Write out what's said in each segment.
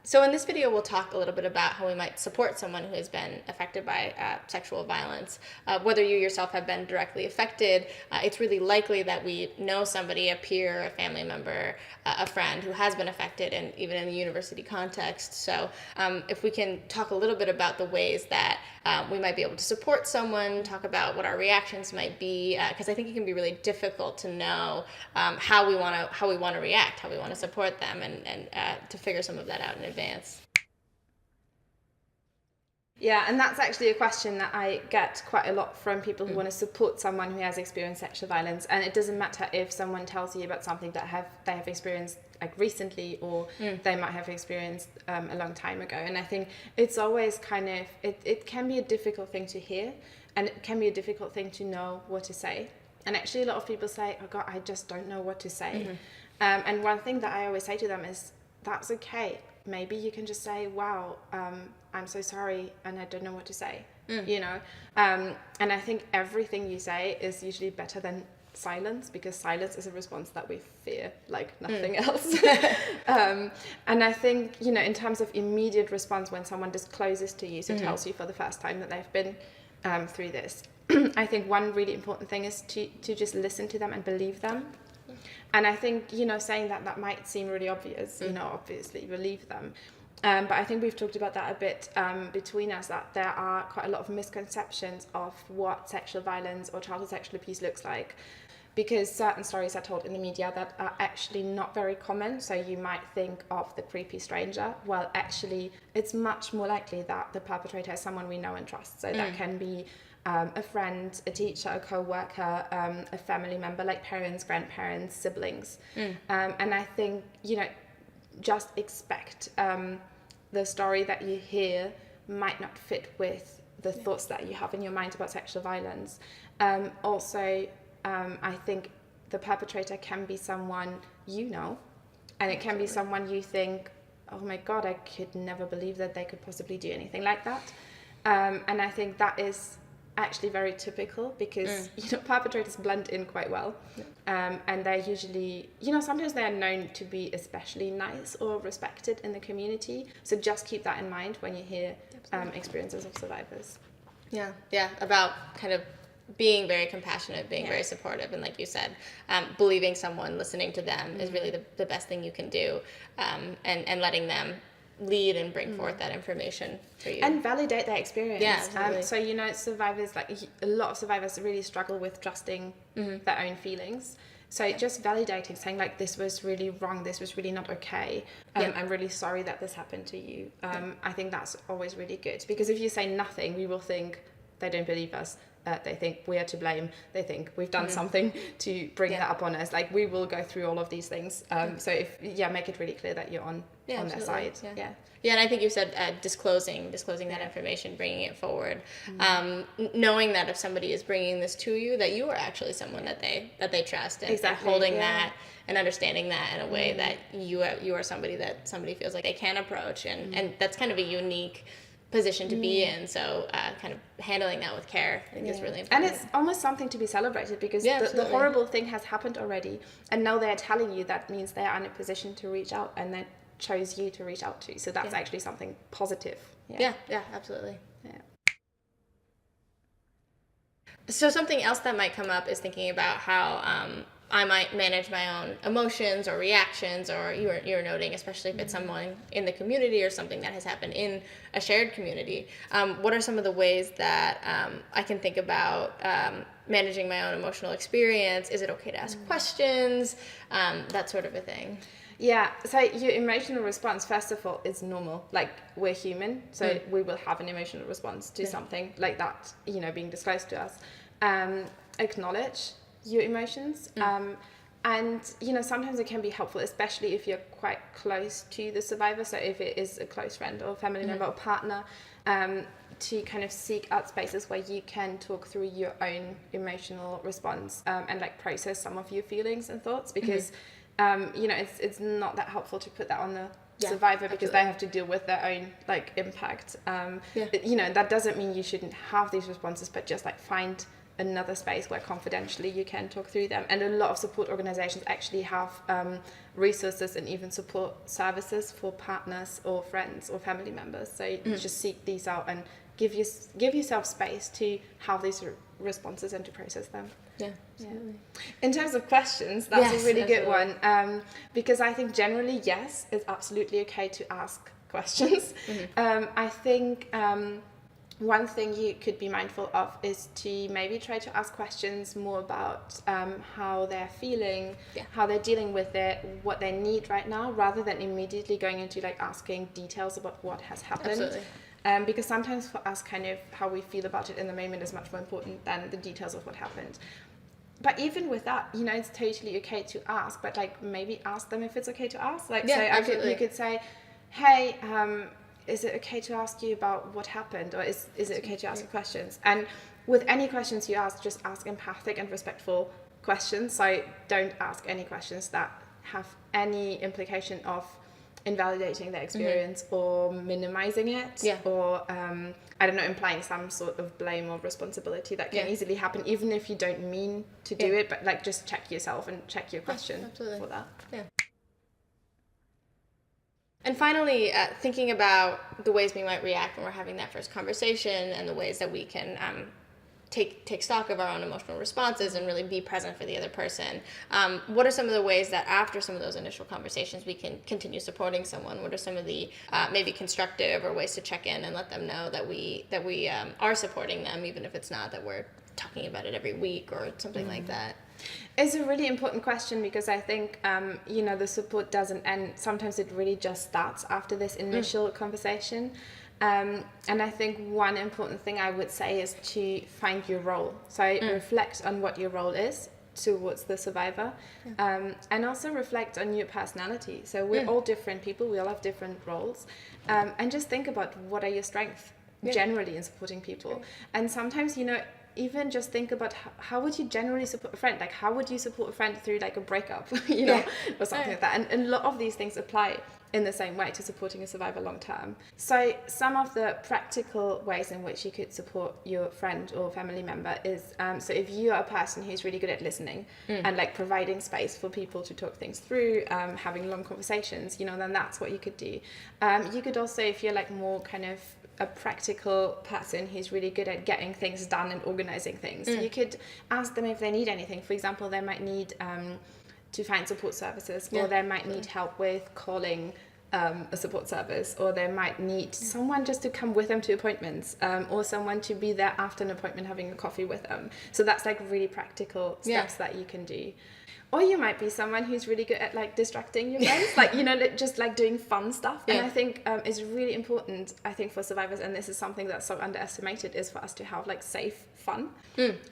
So in this video, we'll talk a little bit about how we might support someone who has been affected by sexual violence. Whether you yourself have been directly affected, it's really likely that we know somebody, a peer, a family member, a friend who has been affected, and even in the university context. So if we can talk a little bit about the ways that we might be able to support someone, talk about what our reactions might be, because I think it can be really difficult to know how we want to react, how we want to support them, and to figure some of that out in advance. Yeah, and that's actually a question that I get quite a lot from people who want to support someone who has experienced sexual violence. And it doesn't matter if someone tells you about something that they have experienced like recently, or they might have experienced a long time ago. And I think it's always kind of, it can be a difficult thing to hear, and it can be a difficult thing to know what to say. And actually a lot of people say, oh God, I just don't know what to say. And one thing that I always say to them is, that's okay. Maybe you can just say, wow, I'm so sorry, and I don't know what to say, you know? And I think everything you say is usually better than silence, because silence is a response that we fear like nothing else. And I think, you know, in terms of immediate response, when someone discloses to you, so tells you for the first time that they've been through this, I think one really important thing is to just listen to them and believe them. And I think, you know, saying that might seem really obvious, you know, obviously believe them. But I think we've talked about that a bit between us, that there are quite a lot of misconceptions of what sexual violence or childhood sexual abuse looks like, because certain stories are told in the media that are actually not very common. So you might think of the creepy stranger. Well, actually, it's much more likely that the perpetrator is someone we know and trust. So that can be a friend, a teacher, a co-worker, a family member, like parents, grandparents, siblings. And I think, you know, just expect the story that you hear might not fit with the thoughts that you have in your mind about sexual violence. Also, I think the perpetrator can be someone you know, and it can be someone you think, oh my God, I could never believe that they could possibly do anything like that. And I think that is actually very typical, because you know, perpetrators blend in quite well, and they're usually, you know, sometimes they are known to be especially nice or respected in the community. So just keep that in mind when you hear experiences of survivors. Yeah, about kind of being very compassionate, being very supportive, and like you said, believing someone, listening to them is really the best thing you can do, and letting them lead and bring forth that information for you. And validate their experience. Yeah, so, you know, survivors, like a lot of survivors really struggle with trusting their own feelings. So just validating, saying like, this was really wrong, this was really not okay. I'm really sorry that this happened to you. I think that's always really good, because if you say nothing, we will think they don't believe us. They think we are to blame. They think we've done something to bring that up on us. Like, we will go through all of these things. So make it really clear that you're on their side. Yeah, and I think you said disclosing that information, bringing it forward, knowing that if somebody is bringing this to you, that you are actually someone that they trust, and holding that and understanding that in a way that you are somebody that somebody feels like they can approach, and that's kind of a unique position to be in. So kind of handling that with care, I think is really important. And it's almost something to be celebrated, because the horrible thing has happened already, and now they're telling you, that means they're in a position to reach out, and they chose you to reach out to. So that's actually something positive. Yeah, absolutely. So something else that might come up is thinking about how I might manage my own emotions or reactions, or you're noting, especially if it's someone in the community or something that has happened in a shared community. What are some of the ways that I can think about managing my own emotional experience? Is it okay to ask questions? That sort of a thing. Yeah, so your emotional response, first of all, is normal. Like, we're human, so we will have an emotional response to something like that, you know, being disclosed to us. Acknowledge your emotions. And, you know, sometimes it can be helpful, especially if you're quite close to the survivor. So if it is a close friend or family member or partner, to kind of seek out spaces where you can talk through your own emotional response, and like process some of your feelings and thoughts, because you know, it's not that helpful to put that on the survivor, because they have to deal with their own like impact. You know, that doesn't mean you shouldn't have these responses, but just like find another space where confidentially you can talk through them. And a lot of support organizations actually have resources and even support services for partners or friends or family members. So you just seek these out and give yourself space to have these responses and to process them. Yeah, absolutely. In terms of questions, that's a really good absolutely. one, because I think generally, yes, it's absolutely okay to ask questions. I think one thing you could be mindful of is to maybe try to ask questions more about how they're feeling, how they're dealing with it, what they need right now, rather than immediately going into like asking details about what has happened. Absolutely. Because sometimes for us, kind of how we feel about it in the moment is much more important than the details of what happened. But even with that, you know, it's totally okay to ask, but like maybe ask them if it's okay to ask. Like, so you could say, hey, is it okay to ask you about what happened? Or is it okay to ask you questions? And with any questions you ask, just ask empathic and respectful questions. So don't ask any questions that have any implication of invalidating their experience or minimizing it or I don't know, implying some sort of blame or responsibility that can easily happen even if you don't mean to do it, but like just check yourself and check your question for that. And finally, thinking about the ways we might react when we're having that first conversation and the ways that we can take stock of our own emotional responses and really be present for the other person. What are some of the ways that after some of those initial conversations we can continue supporting someone? What are some of the maybe constructive or ways to check in and let them know that we are supporting them, even if it's not that we're talking about it every week or something like that? It's a really important question because I think, you know, the support doesn't end. Sometimes it really just starts after this initial conversation. And I think one important thing I would say is to find your role. So reflect on what your role is towards the survivor, and also reflect on your personality. So we're all different people. We all have different roles. And just think about what are your strengths generally in supporting people. And sometimes, you know, even just think about how would you generally support a friend? Like, how would you support a friend through like a breakup, you know, or something like that? And a lot of these things apply in the same way to supporting a survivor long term. So some of the practical ways in which you could support your friend or family member is, so if you are a person who's really good at listening and like providing space for people to talk things through, having long conversations, you know, then that's what you could do. You could also, if you're like more kind of a practical person who's really good at getting things done and organizing things, you could ask them if they need anything. For example, they might need to find support services, or they might need help with calling a support service, or they might need someone just to come with them to appointments, or someone to be there after an appointment having a coffee with them. So that's like really practical steps that you can do. Or you might be someone who's really good at like distracting your friends, like, you know, just like doing fun stuff. And I think it's really important, I think, for survivors, and this is something that's so underestimated, is for us to have like safe fun.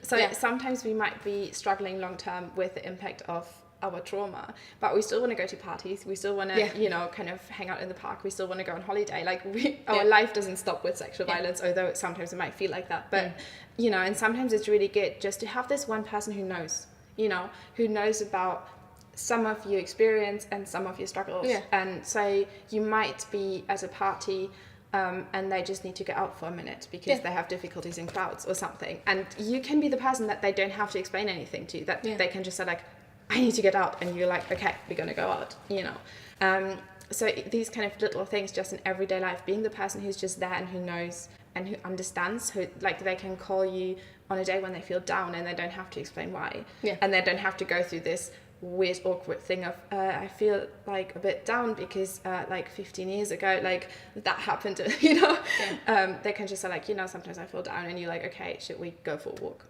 So sometimes we might be struggling long term with the impact of our trauma, but we still want to go to parties, we still want to you know, kind of hang out in the park, we still want to go on holiday, like our life doesn't stop with sexual violence, although sometimes it might feel like that, but you know, and sometimes it's really good just to have this one person who knows, you know, who knows about some of your experience and some of your struggles. And so you might be at a party and they just need to get out for a minute because they have difficulties in crowds or something, and you can be the person that they don't have to explain anything to, that they can just say like, I need to get out, and you're like, okay, we're gonna go out, you know. So these kind of little things just in everyday life, being the person who's just there and who knows and who understands, who like they can call you on a day when they feel down and they don't have to explain why, and they don't have to go through this weird awkward thing of I feel like a bit down because like 15 years ago like that happened, you know. They can just say like, you know, sometimes I feel down, and you're like, okay, should we go for a walk?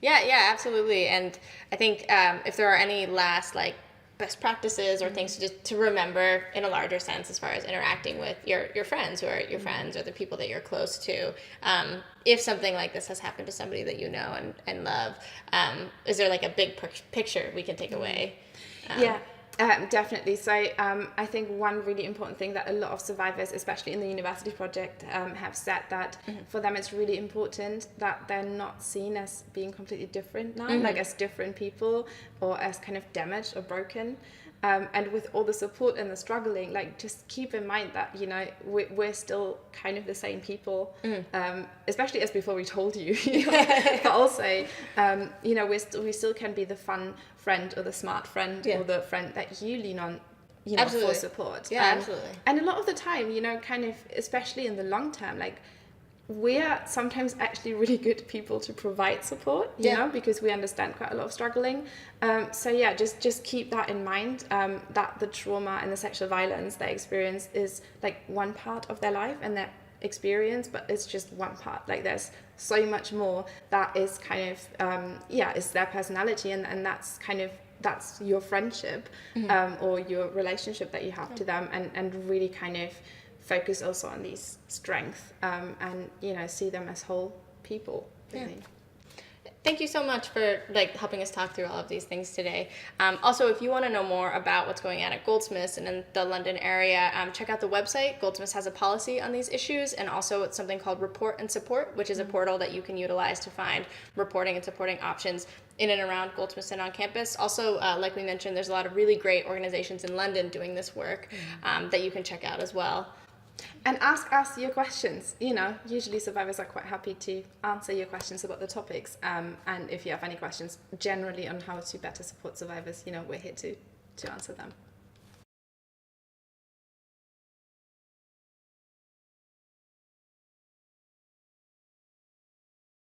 Yeah, absolutely. And I think if there are any last like best practices or things to remember in a larger sense as far as interacting with your friends who are your friends or the people that you're close to, if something like this has happened to somebody that you know and love, is there like a big picture we can take away? Definitely. So I think one really important thing that a lot of survivors, especially in the university project, have said that for them it's really important that they're not seen as being completely different now, like as different people or as kind of damaged or broken. And with all the support and the struggling, like, just keep in mind that, you know, we're still kind of the same people, especially as before we told you, you know? But also, you know, we still can be the fun friend or the smart friend or the friend that you lean on, you know, for support. Yeah, absolutely. And a lot of the time, you know, kind of, especially in the long term, like, we're sometimes actually really good people to provide support, you know, because we understand quite a lot of struggling. So yeah, just keep that in mind, that the trauma and the sexual violence they experience is like one part of their life and their experience, but it's just one part. Like, there's so much more that is kind of, is their personality, and that's kind of, that's your friendship, or your relationship that you have to them, and really kind of focus also on these strengths, and, you know, see them as whole people, really. Thank you so much for helping us talk through all of these things today. Also, if you want to know more about what's going on at Goldsmiths and in the London area, check out the website. Goldsmiths has a policy on these issues, and also it's something called Report and Support, which is a portal that you can utilize to find reporting and supporting options in and around Goldsmiths and on campus. Also, like we mentioned, there's a lot of really great organizations in London doing this work that you can check out as well. And ask us your questions. You know, usually survivors are quite happy to answer your questions about the topics. And if you have any questions generally on how to better support survivors, you know, we're here to answer them.